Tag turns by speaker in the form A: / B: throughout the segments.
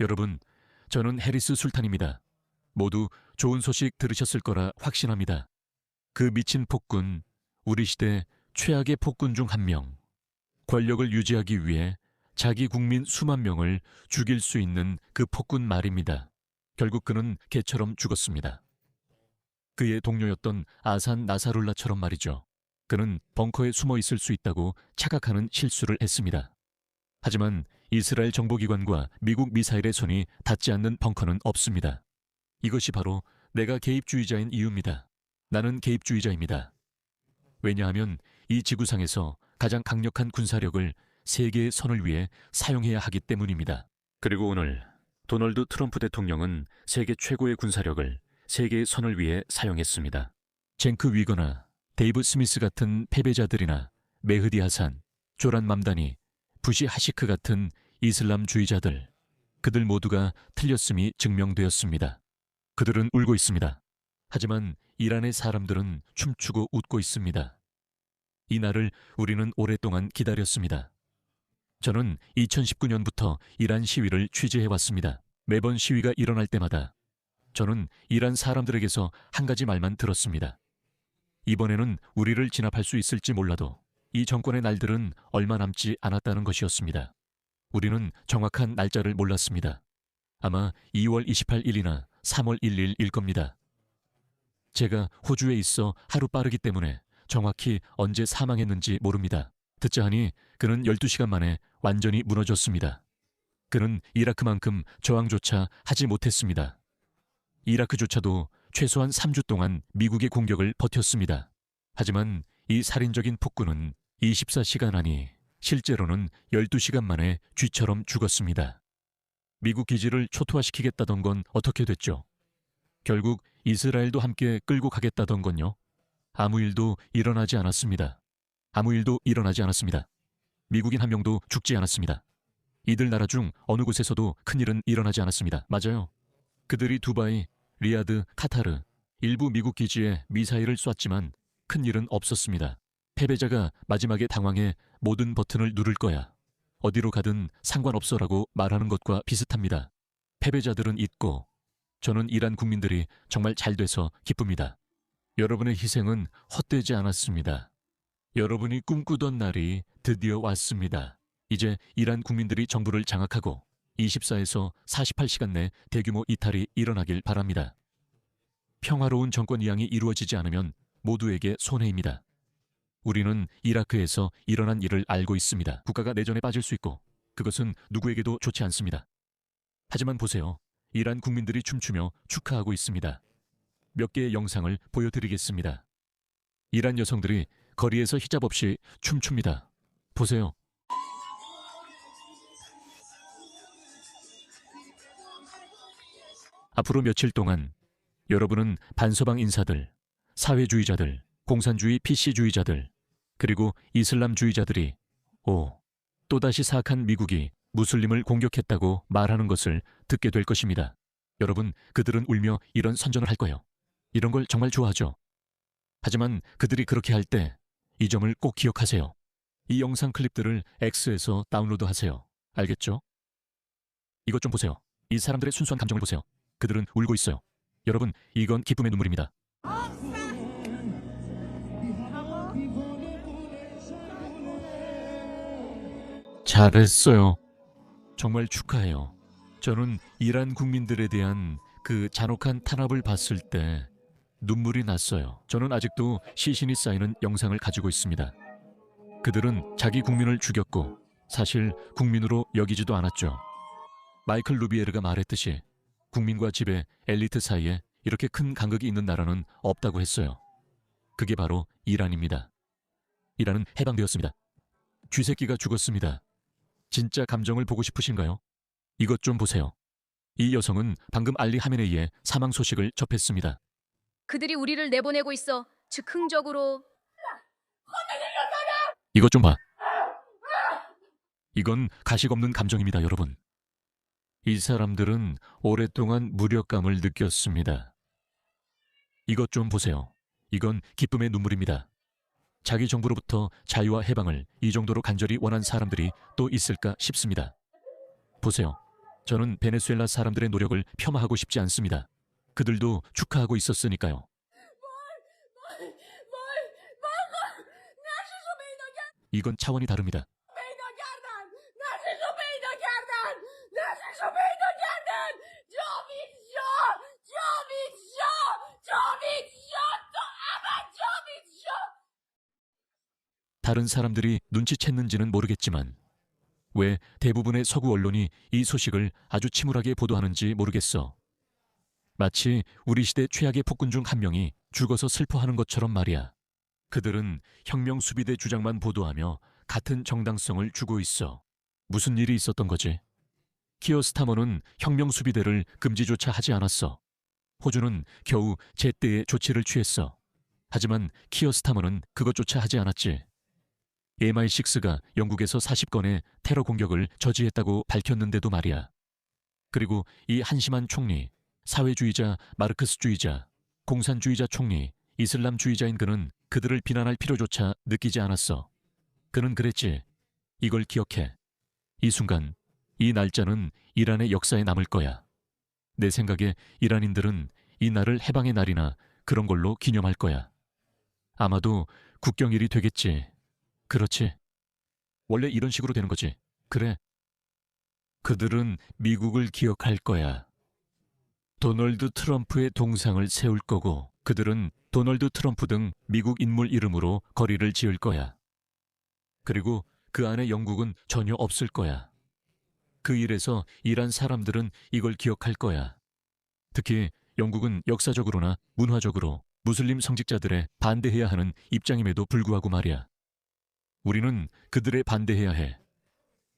A: 여러분, 저는 해리스 술탄입니다. 모두 좋은 소식 들으셨을 거라 확신합니다. 그 미친 폭군, 우리 시대 최악의 폭군 중 한 명. 권력을 유지하기 위해 자기 국민 수만 명을 죽일 수 있는 그 폭군 말입니다. 결국 그는 개처럼 죽었습니다. 그의 동료였던 아산 나사룰라처럼 말이죠. 그는 벙커에 숨어 있을 수 있다고 착각하는 실수를 했습니다. 하지만 이스라엘 정보기관과 미국 미사일의 손이 닿지 않는 벙커는 없습니다. 이것이 바로 내가 개입주의자인 이유입니다. 나는 개입주의자입니다. 왜냐하면 이 지구상에서 가장 강력한 군사력을 세계의 선을 위해 사용해야 하기 때문입니다. 그리고 오늘 도널드 트럼프 대통령은 세계 최고의 군사력을 세계의 선을 위해 사용했습니다. 쟁크 위거나 데이브 스미스 같은 패배자들이나 메흐디 하산, 조란 맘다니, 부시 하시크 같은 이슬람주의자들, 그들 모두가 틀렸음이 증명되었습니다. 그들은 울고 있습니다. 하지만 이란의 사람들은 춤추고 웃고 있습니다. 이 날을 우리는 오랫동안 기다렸습니다. 저는 2019년부터 이란 시위를 취재해왔습니다. 매번 시위가 일어날 때마다 저는 이란 사람들에게서 한 가지 말만 들었습니다. 이번에는 우리를 진압할 수 있을지 몰라도 이 정권의 날들은 얼마 남지 않았다는 것이었습니다. 우리는 정확한 날짜를 몰랐습니다. 아마 2월 28일이나 3월 1일일 겁니다. 제가 호주에 있어 하루 빠르기 때문에 정확히 언제 사망했는지 모릅니다. 듣자 하니 그는 12시간 만에 완전히 무너졌습니다. 그는 이라크만큼 저항조차 하지 못했습니다. 이라크조차도 최소한 3주 동안 미국의 공격을 버텼습니다. 하지만 이 살인적인 폭군은 24시간 아니 실제로는 12시간 만에 쥐처럼 죽었습니다. 미국 기지를 초토화시키겠다던 건 어떻게 됐죠? 결국 이스라엘도 함께 끌고 가겠다던 건요? 아무 일도 일어나지 않았습니다. 아무 일도 일어나지 않았습니다. 미국인 한 명도 죽지 않았습니다. 이들 나라 중 어느 곳에서도 큰일은 일어나지 않았습니다. 맞아요. 그들이 두바이, 리야드, 카타르, 일부 미국 기지에 미사일을 쐈지만 큰일은 없었습니다. 패배자가 마지막에 당황해 모든 버튼을 누를 거야. 어디로 가든 상관없어라고 말하는 것과 비슷합니다. 패배자들은 잊고 저는 이란 국민들이 정말 잘 돼서 기쁩니다. 여러분의 희생은 헛되지 않았습니다. 여러분이 꿈꾸던 날이 드디어 왔습니다. 이제 이란 국민들이 정부를 장악하고 24에서 48시간 내 대규모 이탈이 일어나길 바랍니다. 평화로운 정권 이양이 이루어지지 않으면 모두에게 손해입니다. 우리는 이라크에서 일어난 일을 알고 있습니다. 국가가 내전에 빠질 수 있고 그것은 누구에게도 좋지 않습니다. 하지만 보세요. 이란 국민들이 춤추며 축하하고 있습니다. 몇 개의 영상을 보여드리겠습니다. 이란 여성들이 거리에서 히잡 없이 춤춥니다. 보세요. 앞으로 며칠 동안 여러분은 반서방 인사들, 사회주의자들, 공산주의 PC주의자들, 그리고 이슬람주의자들이 또다시 사악한 미국이 무슬림을 공격했다고 말하는 것을 듣게 될 것입니다. 여러분, 그들은 울며 이런 선전을 할 거예요. 이런 걸 정말 좋아하죠. 하지만 그들이 그렇게 할 때 이 점을 꼭 기억하세요. 이 영상 클립들을 X에서 다운로드하세요. 알겠죠? 이것 좀 보세요. 이 사람들의 순수한 감정을 보세요. 그들은 울고 있어요. 여러분, 이건 기쁨의 눈물입니다. 잘했어요. 정말 축하해요. 저는 이란 국민들에 대한 그 잔혹한 탄압을 봤을 때 눈물이 났어요. 저는 아직도 시신이 쌓이는 영상을 가지고 있습니다. 그들은 자기 국민을 죽였고 사실 국민으로 여기지도 않았죠. 마이클 루비에르가 말했듯이 국민과 지배, 엘리트 사이에 이렇게 큰 간극이 있는 나라는 없다고 했어요. 그게 바로 이란입니다. 이란은 해방되었습니다. 쥐새끼가 죽었습니다. 진짜 감정을 보고 싶으신가요? 이것 좀 보세요. 이 여성은 방금 알리 하메네이의 사망 소식을 접했습니다.
B: 그들이 우리를 내보내고 있어. 즉흥적으로.
A: 이것 좀 봐. 이건 가식 없는 감정입니다, 여러분. 이 사람들은 오랫동안 무력감을 느꼈습니다. 이것 좀 보세요. 이건 기쁨의 눈물입니다. 자기 정부로부터 자유와 해방을 이 정도로 간절히 원한 사람들이 또 있을까 싶습니다. 보세요. 저는 베네수엘라 사람들의 노력을 폄하하고 싶지 않습니다. 그들도 축하하고 있었으니까요. 이건 차원이 다릅니다. 다른 사람들이 눈치챘는지는 모르겠지만 왜 대부분의 서구 언론이 이 소식을 아주 침울하게 보도하는지 모르겠어. 마치 우리 시대 최악의 폭군 중 한 명이 죽어서 슬퍼하는 것처럼 말이야. 그들은 혁명 수비대 주장만 보도하며 같은 정당성을 주고 있어. 무슨 일이 있었던 거지? 키어 스타머는 혁명 수비대를 금지조차 하지 않았어. 호주는 겨우 제때에 조치를 취했어. 하지만 키어 스타머는 그것조차 하지 않았지. MI6가 영국에서 40건의 테러 공격을 저지했다고 밝혔는데도 말이야. 그리고 이 한심한 총리, 사회주의자, 마르크스주의자, 공산주의자 총리, 이슬람주의자인 그는 그들을 비난할 필요조차 느끼지 않았어. 그는 그랬지. 이걸 기억해. 이 순간, 이 날짜는 이란의 역사에 남을 거야. 내 생각에 이란인들은 이 날을 해방의 날이나 그런 걸로 기념할 거야. 아마도 국경일이 되겠지. 그렇지. 원래 이런 식으로 되는 거지. 그래. 그들은 미국을 기억할 거야. 도널드 트럼프의 동상을 세울 거고 그들은 도널드 트럼프 등 미국 인물 이름으로 거리를 지을 거야. 그리고 그 안에 영국은 전혀 없을 거야. 그 일에서 이란 사람들은 이걸 기억할 거야. 특히 영국은 역사적으로나 문화적으로 무슬림 성직자들에 반대해야 하는 입장임에도 불구하고 말이야. 우리는 그들에 반대해야 해.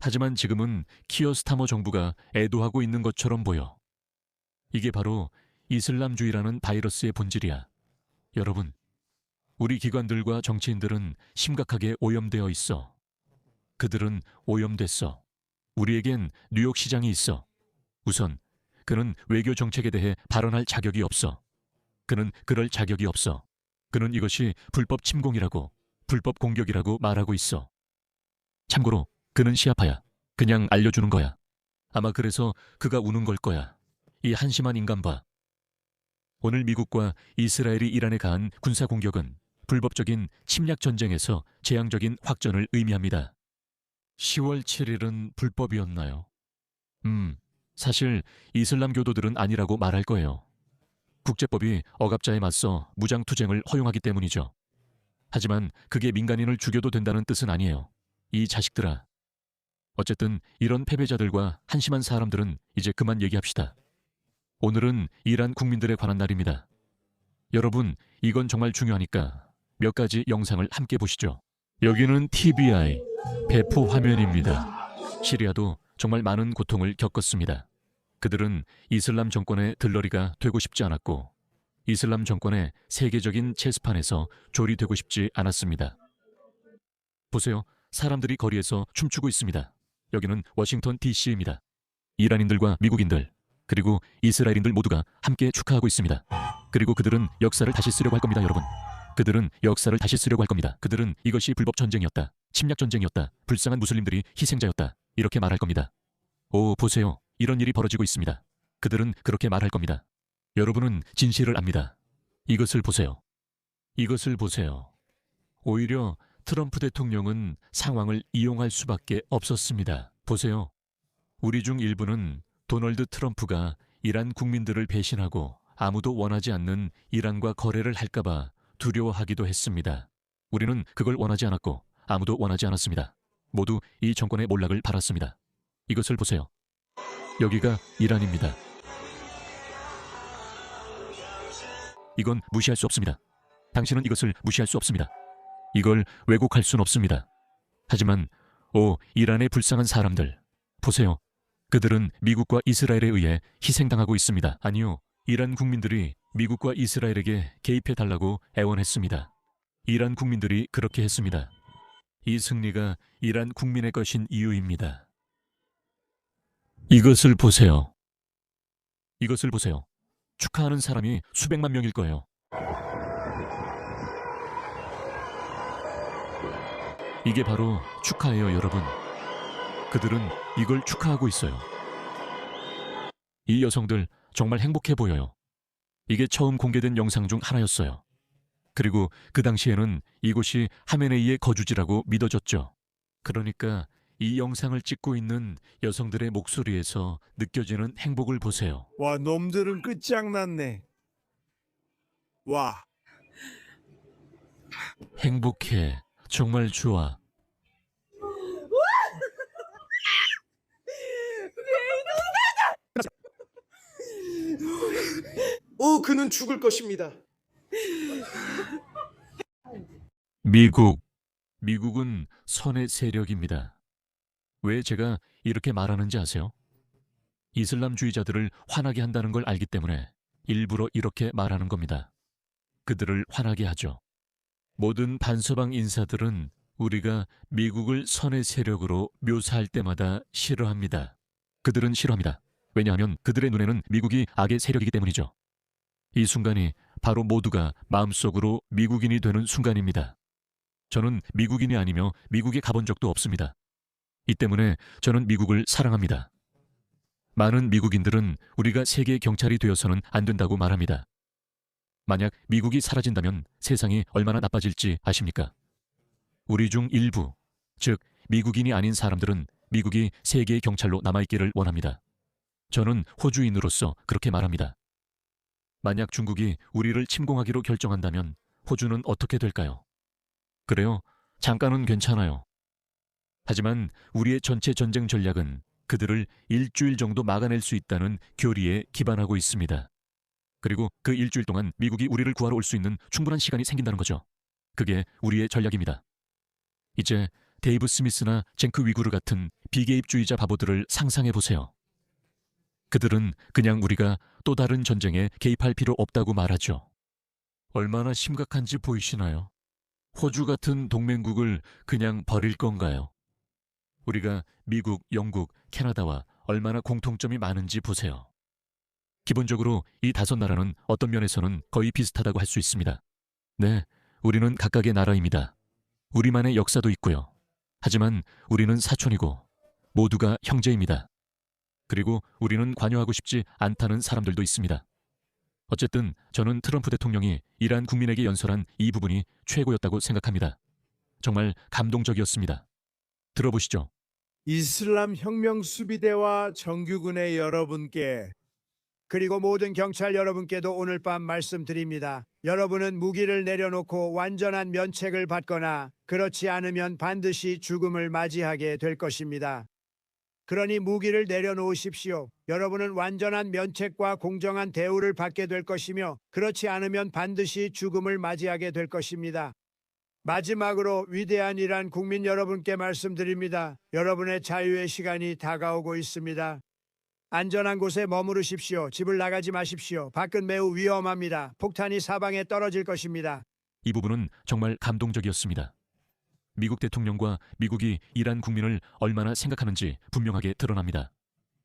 A: 하지만 지금은 키어 스타머 정부가 애도하고 있는 것처럼 보여. 이게 바로 이슬람주의라는 바이러스의 본질이야. 여러분, 우리 기관들과 정치인들은 심각하게 오염되어 있어. 그들은 오염됐어. 우리에겐 뉴욕 시장이 있어. 우선 그는 외교 정책에 대해 발언할 자격이 없어. 그는 그럴 자격이 없어. 그는 이것이 불법 침공이라고, 불법 공격이라고 말하고 있어. 참고로 그는 시아파야. 그냥 알려주는 거야. 아마 그래서 그가 우는 걸 거야. 이 한심한 인간 봐. 오늘 미국과 이스라엘이 이란에 가한 군사 공격은 불법적인 침략 전쟁에서 재앙적인 확전을 의미합니다. 10월 7일은 불법이었나요? 사실 이슬람 교도들은 아니라고 말할 거예요. 국제법이 억압자에 맞서 무장투쟁을 허용하기 때문이죠. 하지만 그게 민간인을 죽여도 된다는 뜻은 아니에요. 이 자식들아. 어쨌든 이런 패배자들과 한심한 사람들은 이제 그만 얘기합시다. 오늘은 이란 국민들에 관한 날입니다. 여러분, 이건 정말 중요하니까 몇 가지 영상을 함께 보시죠. 여기는 TBI 배포 화면입니다. 시리아도 정말 많은 고통을 겪었습니다. 그들은 이슬람 정권의 들러리가 되고 싶지 않았고 이슬람 정권의 세계적인 체스판에서 조리되고 싶지 않았습니다. 보세요. 사람들이 거리에서 춤추고 있습니다. 여기는 워싱턴 DC입니다. 이란인들과 미국인들 그리고 이스라엘인들 모두가 함께 축하하고 있습니다. 그리고 그들은 역사를 다시 쓰려고 할 겁니다, 여러분. 그들은 역사를 다시 쓰려고 할 겁니다. 그들은 이것이 불법 전쟁이었다. 침략 전쟁이었다. 불쌍한 무슬림들이 희생자였다. 이렇게 말할 겁니다. 오, 보세요. 이런 일이 벌어지고 있습니다. 그들은 그렇게 말할 겁니다. 여러분은 진실을 압니다. 이것을 보세요. 이것을 보세요. 오히려 트럼프 대통령은 상황을 이용할 수밖에 없었습니다. 보세요. 우리 중 일부는 도널드 트럼프가 이란 국민들을 배신하고 아무도 원하지 않는 이란과 거래를 할까봐 두려워하기도 했습니다. 우리는 그걸 원하지 않았고 아무도 원하지 않았습니다. 모두 이 정권의 몰락을 바랐습니다. 이것을 보세요. 여기가 이란입니다. 이건 무시할 수 없습니다. 당신은 이것을 무시할 수 없습니다. 이걸 왜곡할 순 없습니다. 하지만 이란의 불쌍한 사람들, 보세요. 그들은 미국과 이스라엘에 의해 희생당하고 있습니다. 아니요, 이란 국민들이 미국과 이스라엘에게 개입해달라고 애원했습니다. 이란 국민들이 그렇게 했습니다. 이 승리가 이란 국민의 것인 이유입니다. 이것을 보세요. 이것을 보세요. 축하하는 사람이 수백만 명일 거예요. 이게 바로 축하예요, 여러분. 그들은 이걸 축하하고 있어요. 이 여성들 정말 행복해 보여요. 이게 처음 공개된 영상 중 하나였어요. 그리고 그 당시에는 이곳이 하메네이의 거주지라고 믿어졌죠. 그러니까 이 영상을 찍고 있는 여성들의 목소리에서 느껴지는 행복을 보세요.
C: 와, 놈들은 끝장났네. 와,
A: 행복해. 정말 좋아.
D: 그는 죽을 것입니다.
A: 미국은 선의 세력입니다. 왜 제가 이렇게 말하는지 아세요? 이슬람주의자들을 화나게 한다는 걸 알기 때문에 일부러 이렇게 말하는 겁니다. 그들을 화나게 하죠. 모든 반서방 인사들은 우리가 미국을 선의 세력으로 묘사할 때마다 싫어합니다. 그들은 싫어합니다. 왜냐하면 그들의 눈에는 미국이 악의 세력이기 때문이죠. 이 순간이 바로 모두가 마음속으로 미국인이 되는 순간입니다. 저는 미국인이 아니며 미국에 가본 적도 없습니다. 이 때문에 저는 미국을 사랑합니다. 많은 미국인들은 우리가 세계 경찰이 되어서는 안 된다고 말합니다. 만약 미국이 사라진다면 세상이 얼마나 나빠질지 아십니까? 우리 중 일부, 즉 미국인이 아닌 사람들은 미국이 세계의 경찰로 남아있기를 원합니다. 저는 호주인으로서 그렇게 말합니다. 만약 중국이 우리를 침공하기로 결정한다면 호주는 어떻게 될까요? 그래요. 잠깐은 괜찮아요. 하지만 우리의 전체 전쟁 전략은 그들을 일주일 정도 막아낼 수 있다는 교리에 기반하고 있습니다. 그리고 그 일주일 동안 미국이 우리를 구하러 올 수 있는 충분한 시간이 생긴다는 거죠. 그게 우리의 전략입니다. 이제 데이브 스미스나 쟁크 위구르 같은 비개입주의자 바보들을 상상해 보세요. 그들은 그냥 우리가 또 다른 전쟁에 개입할 필요 없다고 말하죠. 얼마나 심각한지 보이시나요? 호주 같은 동맹국을 그냥 버릴 건가요? 우리가 미국, 영국, 캐나다와 얼마나 공통점이 많은지 보세요. 기본적으로 이 5나라는 어떤 면에서는 거의 비슷하다고 할 수 있습니다. 네, 우리는 각각의 나라입니다. 우리만의 역사도 있고요. 하지만 우리는 사촌이고 모두가 형제입니다. 그리고 우리는 관여하고 싶지 않다는 사람들도 있습니다. 어쨌든 저는 트럼프 대통령이 이란 국민에게 연설한 이 부분이 최고였다고 생각합니다. 정말 감동적이었습니다. 들어보시죠.
C: 이슬람 혁명 수비대와 정규군의 여러분께 그리고 모든 경찰 여러분께도 오늘 밤 말씀드립니다. 여러분은 무기를 내려놓고 완전한 면책을 받거나 그렇지 않으면 반드시 죽음을 맞이하게 될 것입니다. 그러니 무기를 내려놓으십시오. 여러분은 완전한 면책과 공정한 대우를 받게 될 것이며 그렇지 않으면 반드시 죽음을 맞이하게 될 것입니다. 마지막으로 위대한 이란 국민 여러분께 말씀드립니다. 여러분의 자유의 시간이 다가오고 있습니다. 안전한 곳에 머무르십시오. 집을 나가지 마십시오. 밖은 매우 위험합니다. 폭탄이 사방에 떨어질 것입니다.
A: 이 부분은 정말 감동적이었습니다. 미국 대통령과 미국이 이란 국민을 얼마나 생각하는지 분명하게 드러납니다.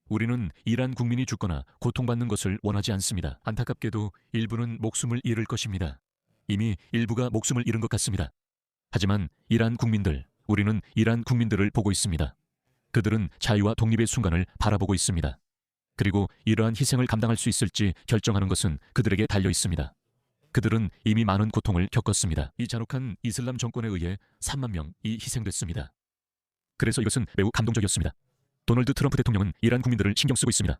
A: 우리는 이란 국민이 죽거나 고통받는 것을 원하지 않습니다. 안타깝게도 일부는 목숨을 잃을 것입니다. 이미 일부가 목숨을 잃은 것 같습니다. 하지만 이란 국민들, 우리는 이란 국민들을 보고 있습니다. 그들은 자유와 독립의 순간을 바라보고 있습니다. 그리고 이러한 희생을 감당할 수 있을지 결정하는 것은 그들에게 달려 있습니다. 그들은 이미 많은 고통을 겪었습니다. 이 잔혹한 이슬람 정권에 의해 3만 명이 희생됐습니다. 그래서 이것은 매우 감동적이었습니다. 도널드 트럼프 대통령은 이란 국민들을 신경 쓰고 있습니다.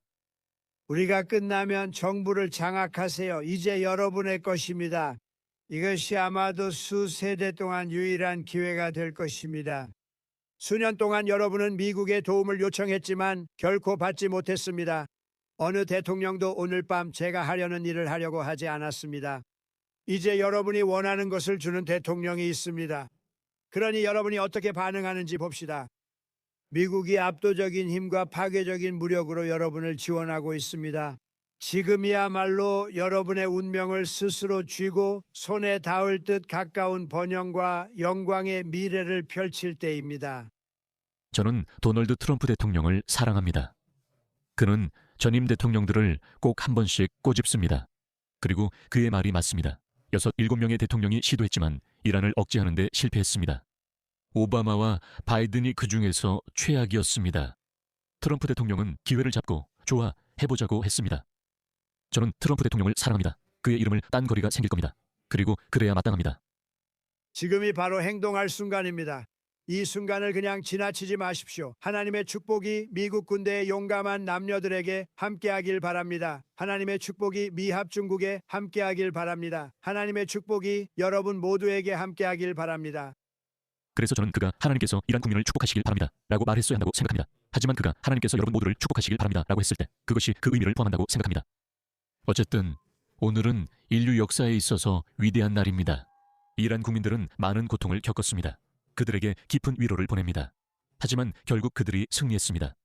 C: 우리가 끝나면 정부를 장악하세요. 이제 여러분의 것입니다. 이것이 아마도 수세대 동안 유일한 기회가 될 것입니다. 수년 동안 여러분은 미국의 도움을 요청했지만 결코 받지 못했습니다. 어느 대통령도 오늘 밤 제가 하려는 일을 하려고 하지 않았습니다. 이제 여러분이 원하는 것을 주는 대통령이 있습니다. 그러니 여러분이 어떻게 반응하는지 봅시다. 미국이 압도적인 힘과 파괴적인 무력으로 여러분을 지원하고 있습니다. 지금이야말로 여러분의 운명을 스스로 쥐고 손에 닿을 듯 가까운 번영과 영광의 미래를 펼칠 때입니다.
A: 저는 도널드 트럼프 대통령을 사랑합니다. 그는 전임 대통령들을 꼭 한 번씩 꼬집습니다. 그리고 그의 말이 맞습니다. 6, 7명의 대통령이 시도했지만 이란을 억제하는 데 실패했습니다. 오바마와 바이든이 그 중에서 최악이었습니다. 트럼프 대통령은 기회를 잡고 좋아, 해보자고 했습니다. 저는 트럼프 대통령을 사랑합니다. 그의 이름을 딴 거리가 생길 겁니다. 그리고 그래야 마땅합니다.
C: 지금이 바로 행동할 순간입니다. 이 순간을 그냥 지나치지 마십시오. 하나님의 축복이 미국 군대의 용감한 남녀들에게 함께하길 바랍니다. 하나님의 축복이 미합 중국에 함께하길 바랍니다. 하나님의 축복이 여러분 모두에게 함께하길 바랍니다.
A: 그래서 저는 그가 하나님께서 이란 국민을 축복하시길 바랍니다 라고 말했어야 한다고 생각합니다. 하지만 그가 하나님께서 여러분 모두를 축복하시길 바랍니다 라고 했을 때 그것이 그 의미를 포함한다고 생각합니다. 어쨌든 오늘은 인류 역사에 있어서 위대한 날입니다. 이란 국민들은 많은 고통을 겪었습니다. 그들에게 깊은 위로를 보냅니다. 하지만 결국 그들이 승리했습니다.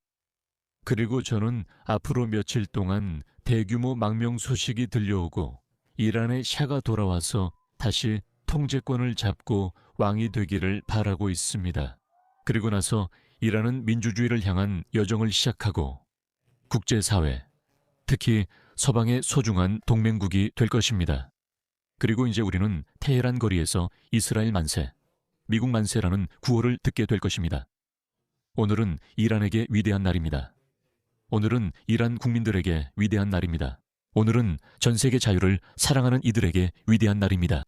A: 그리고 저는 앞으로 며칠 동안 대규모 망명 소식이 들려오고 이란의 샤가 돌아와서 다시 통제권을 잡고 왕이 되기를 바라고 있습니다. 그리고 나서 이란은 민주주의를 향한 여정을 시작하고 국제사회, 특히 서방의 소중한 동맹국이 될 것입니다. 그리고 이제 우리는 테헤란 거리에서 이스라엘 만세, 미국 만세라는 구호를 듣게 될 것입니다. 오늘은 이란에게 위대한 날입니다. 오늘은 이란 국민들에게 위대한 날입니다. 오늘은 전 세계 자유를 사랑하는 이들에게 위대한 날입니다.